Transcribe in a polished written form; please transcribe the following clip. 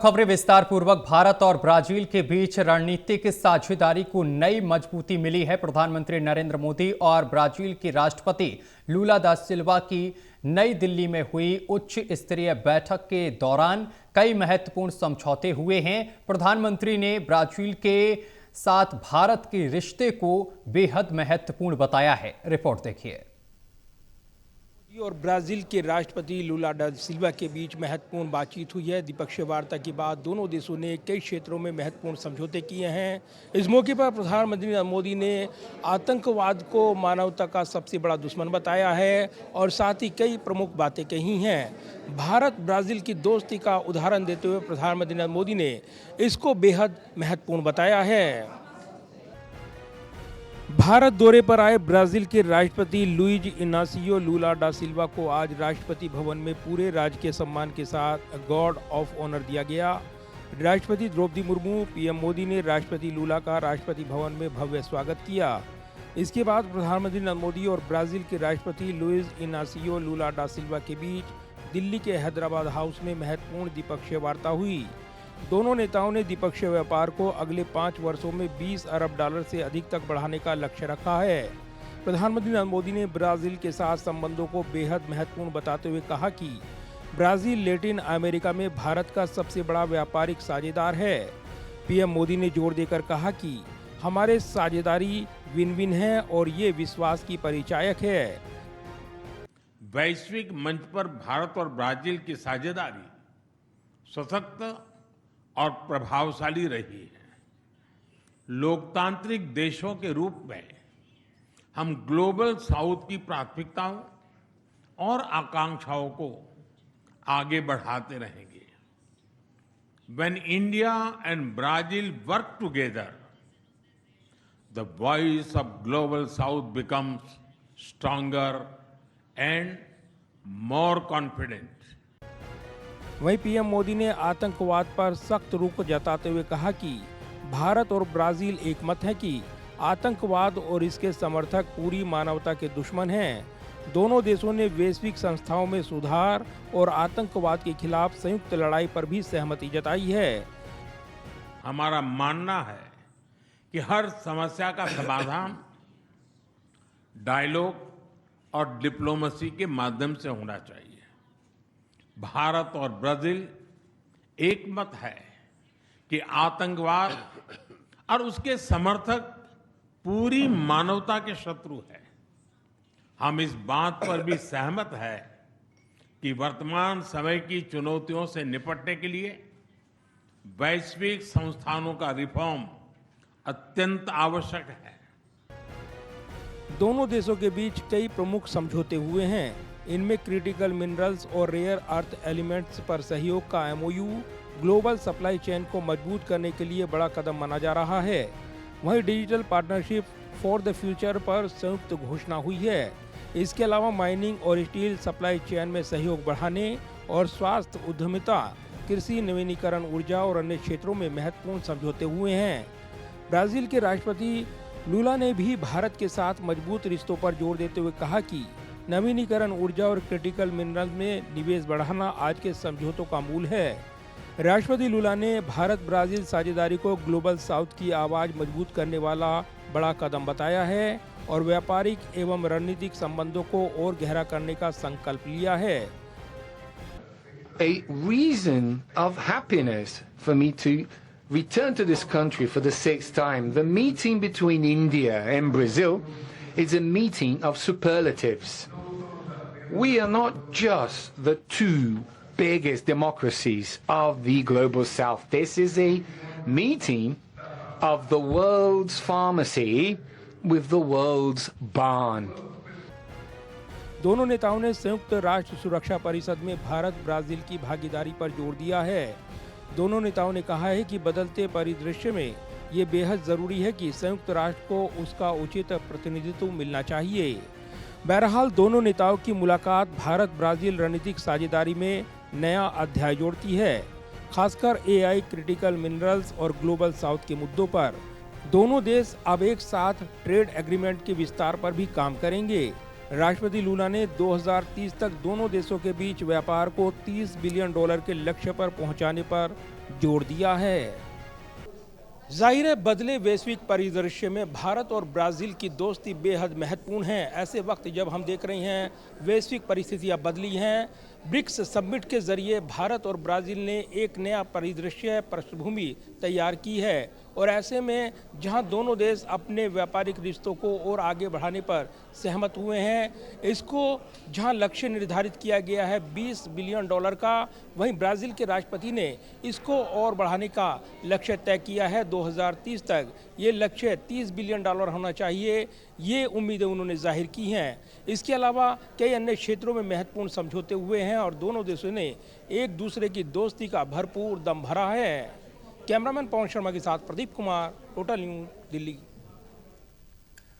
खबरें विस्तार पूर्वक। भारत और ब्राजील के बीच रणनीतिक साझेदारी को नई मजबूती मिली है। प्रधानमंत्री नरेंद्र मोदी और ब्राजील के राष्ट्रपति लूला दा सिल्वा की नई दिल्ली में हुई उच्च स्तरीय बैठक के दौरान कई महत्वपूर्ण समझौते हुए हैं। प्रधानमंत्री ने ब्राजील के साथ भारत के रिश्ते को बेहद महत्वपूर्ण बताया है। रिपोर्ट देखिए। और ब्राजील के राष्ट्रपति लूला डा सिल्वा के बीच महत्वपूर्ण बातचीत हुई है। द्विपक्षीय वार्ता के बाद दोनों देशों ने कई क्षेत्रों में महत्वपूर्ण समझौते किए हैं। इस मौके पर प्रधानमंत्री नरेंद्र मोदी ने आतंकवाद को मानवता का सबसे बड़ा दुश्मन बताया है और साथ ही कई प्रमुख बातें कही हैं। भारत ब्राजील की दोस्ती का उदाहरण देते हुए प्रधानमंत्री नरेंद्र मोदी ने इसको बेहद महत्वपूर्ण बताया है। भारत दौरे पर आए ब्राजील के राष्ट्रपति लुइज इनासियो लूला डा सिल्वा को आज राष्ट्रपति भवन में पूरे राजकीय सम्मान के साथ गार्ड ऑफ ऑनर दिया गया। राष्ट्रपति द्रौपदी मुर्मू, पीएम मोदी ने राष्ट्रपति लूला का राष्ट्रपति भवन में भव्य स्वागत किया। इसके बाद प्रधानमंत्री नरेंद्र मोदी और ब्राजील के राष्ट्रपति लुइज इनासियो लूला डा सिल्वा के बीच दिल्ली के हैदराबाद हाउस में महत्वपूर्ण द्विपक्षीय वार्ता हुई। दोनों नेताओं ने द्विपक्षीय व्यापार को अगले 5 वर्षों में $20 अरब से अधिक तक बढ़ाने का लक्ष्य रखा है। प्रधानमंत्री नरेंद्र मोदी ने ब्राजील के साथ संबंधों को बेहद महत्वपूर्ण बताते हुए कहा कि ब्राजील लैटिन अमेरिका में भारत का सबसे बड़ा व्यापारिक साझेदार है। पीएम मोदी ने जोर देकर कहा कि हमारे साझेदारी विन विन है और ये विश्वास की परिचायक है। वैश्विक मंच पर भारत और ब्राजील की साझेदारी सशक्त और प्रभावशाली रही है। लोकतांत्रिक देशों के रूप में हम ग्लोबल साउथ की प्राथमिकताओं और आकांक्षाओं को आगे बढ़ाते रहेंगे। When India and Brazil work together, the voice of global south becomes stronger and more confident. वहीं पीएम मोदी ने आतंकवाद पर सख्त रुख जताते हुए कहा कि भारत और ब्राजील एकमत है कि आतंकवाद और इसके समर्थक पूरी मानवता के दुश्मन हैं। दोनों देशों ने वैश्विक संस्थाओं में सुधार और आतंकवाद के खिलाफ संयुक्त लड़ाई पर भी सहमति जताई है। हमारा मानना है कि हर समस्या का समाधान डायलॉग और डिप्लोमेसी के माध्यम से होना चाहिए। भारत और ब्राजील एकमत है कि आतंकवाद और उसके समर्थक पूरी मानवता के शत्रु है। हम इस बात पर भी सहमत है कि वर्तमान समय की चुनौतियों से निपटने के लिए वैश्विक संस्थानों का रिफॉर्म अत्यंत आवश्यक है। दोनों देशों के बीच कई प्रमुख समझौते हुए हैं। इनमें क्रिटिकल मिनरल्स और रेयर अर्थ एलिमेंट्स पर सहयोग का एमओयू ग्लोबल सप्लाई चेन को मजबूत करने के लिए बड़ा कदम माना जा रहा है। वहीं digital partnership for the future पर संयुक्त घोषणा हुई है। इसके अलावा माइनिंग और स्टील सप्लाई चेन में सहयोग बढ़ाने और स्वास्थ्य उद्यमिता, कृषि नवीनीकरण ऊर्जा और अन्य क्षेत्रों में महत्वपूर्ण समझौते हुए हैं। ब्राजील के राष्ट्रपति लूला ने भी भारत के साथ मजबूत रिश्तों पर जोर देते हुए कहा कि नवीनीकरण ऊर्जा और क्रिटिकल मिनरल में निवेश बढ़ाना आज के समझौतों का मूल है। राष्ट्रपति लूला ने भारत ब्राजील साझेदारी को ग्लोबल साउथ की आवाज मजबूत करने वाला बड़ा कदम बताया है और व्यापारिक एवं रणनीतिक संबंधों को और गहरा करने का संकल्प लिया है। A reason of happiness for me to return to this country for the 6th time. The meeting between India and Brazil is a meeting of superlatives. We are not just the two biggest democracies of the global south. This is a meeting of the world's pharmacy with the world's barn. दोनों नेताओं ने संयुक्त राष्ट्र सुरक्षा परिषद में Bharat Brazil की भागीदारी पर जोर दिया है। दोनों नेताओं ने कहा है कि बदलते परिदृश्य में ये बेहद जरूरी है कि संयुक्त राष्ट्र को उसका उचित प्रतिनिधित्व मिलना चाहिए। बहरहाल दोनों नेताओं की मुलाकात भारत ब्राजील रणनीतिक साझेदारी में नया अध्याय जोड़ती है, खासकर एआई, क्रिटिकल मिनरल्स और ग्लोबल साउथ के मुद्दों पर। दोनों देश अब एक साथ ट्रेड एग्रीमेंट के विस्तार पर भी काम करेंगे। राष्ट्रपति लूला ने 2030 तक दोनों देशों के बीच व्यापार को $30 बिलियन के लक्ष्य पर पहुंचाने पर जोर दिया है। जाहिर है, बदले वैश्विक परिदृश्य में भारत और ब्राजील की दोस्ती बेहद महत्वपूर्ण है। ऐसे वक्त जब हम देख रहे हैं वैश्विक परिस्थितियां बदली हैं, ब्रिक्स समिट के जरिए भारत और ब्राजील ने एक नया परिदृश्य पृष्ठभूमि तैयार की है और ऐसे में जहां दोनों देश अपने व्यापारिक रिश्तों को और आगे बढ़ाने पर सहमत हुए हैं, इसको जहां लक्ष्य निर्धारित किया गया है $20 बिलियन का, वहीं ब्राजील के राष्ट्रपति ने इसको और बढ़ाने का लक्ष्य तय किया है। 2030 तक ये लक्ष्य $30 बिलियन होना चाहिए, ये उम्मीदें उन्होंने जाहिर की हैं। इसके अलावा कई अन्य क्षेत्रों में महत्वपूर्ण समझौते हुए हैं और दोनों देशों ने एक दूसरे की दोस्ती का भरपूर दम भरा है। कैमरामैन पवन शर्मा के साथ प्रदीप कुमार, टोटल न्यूज़, दिल्ली।